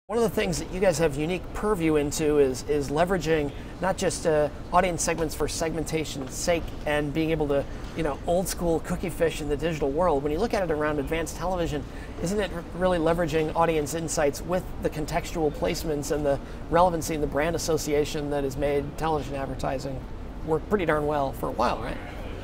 One of the things that you guys have unique purview into is leveraging not just audience segments for segmentation's sake and being able to, old school cookie fish in the digital world. When you look at it around advanced television, isn't it really leveraging audience insights with the contextual placements and the relevancy and the brand association that has made television advertising work pretty darn well for a while, right?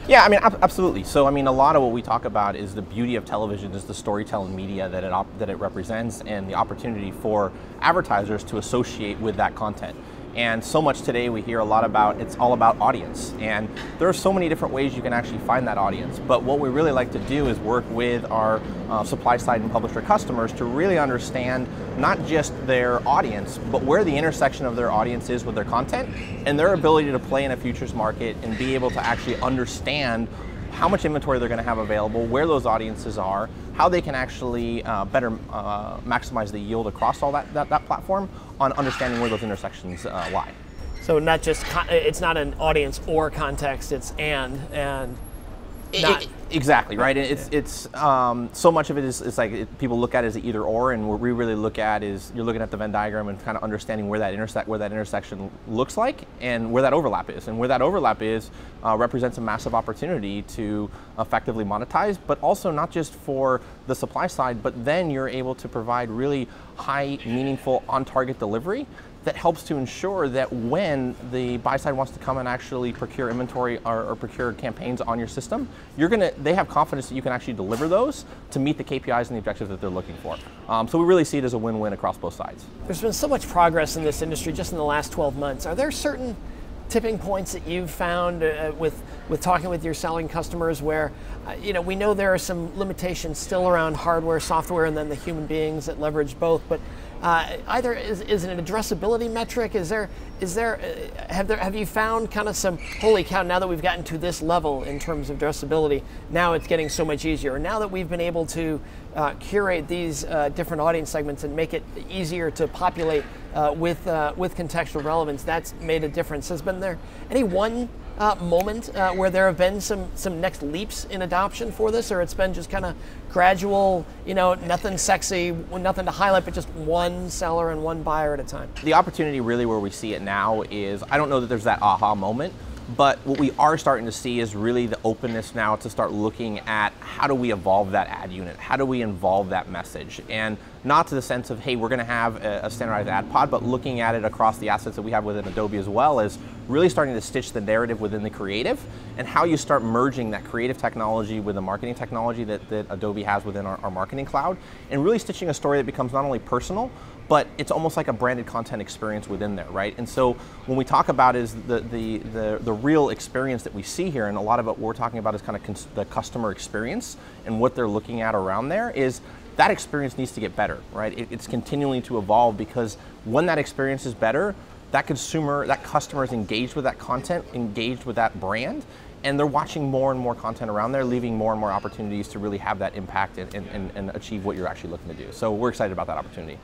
Yeah, I mean, absolutely. So, I mean, a lot of what we talk about is the beauty of television is the storytelling media that it represents and the opportunity for advertisers to associate with that content. And so much today we hear a lot about, it's all about audience. And there are so many different ways you can actually find that audience. But what we really like to do is work with our supply side and publisher customers to really understand not just their audience, but where the intersection of their audience is with their content and their ability to play in a futures market and be able to actually understand how much inventory they're going to have available, where those audiences are, how they can actually better maximize the yield across all that platform on understanding where those intersections lie. So not just, it's not an audience or context, it's and not. Exactly, right? It's so much of it is like people look at it as either or, and what we really look at is you're looking at the Venn diagram and kind of understanding where that intersection looks like and where that overlap is. And where that overlap is represents a massive opportunity to effectively monetize, but also not just for the supply side, but then you're able to provide really high, meaningful, on-target delivery that helps to ensure that when the buy side wants to come and actually procure inventory or procure campaigns on your system, they have confidence that you can actually deliver those to meet the KPIs and the objectives that they're looking for. So we really see it as a win-win across both sides. There's been so much progress in this industry just in the last 12 months. Are there certain tipping points that you've found with talking with your selling customers where, we know there are some limitations still around hardware, software, and then the human beings that leverage both, but either is it an addressability metric? Have you found kind of some, holy cow, now that we've gotten to this level in terms of addressability, now it's getting so much easier. Now that we've been able to curate these different audience segments and make it easier to populate with contextual relevance, that's made a difference. Has been there any one moment where there have been some next leaps in adoption for this, or it's been just kind of gradual, nothing sexy, nothing to highlight, but just one seller and one buyer at a time? The opportunity really where we see it now is, I don't know that there's that aha moment, but what we are starting to see is really the openness now to start looking at how do we evolve that ad unit? How do we involve that message? And not to the sense of, hey, we're going to have a standardized ad pod, but looking at it across the assets that we have within Adobe as well as really starting to stitch the narrative within the creative and how you start merging that creative technology with the marketing technology that Adobe has within our marketing cloud and really stitching a story that becomes not only personal, but it's almost like a branded content experience within there, right? And so when we talk about is the real experience that we see here, and a lot of what we're talking about is kind of the customer experience and what they're looking at around there is that experience needs to get better, right? It's continuing to evolve because when that experience is better, that customer is engaged with that content, engaged with that brand, and they're watching more and more content around there, leaving more and more opportunities to really have that impact and achieve what you're actually looking to do. So we're excited about that opportunity.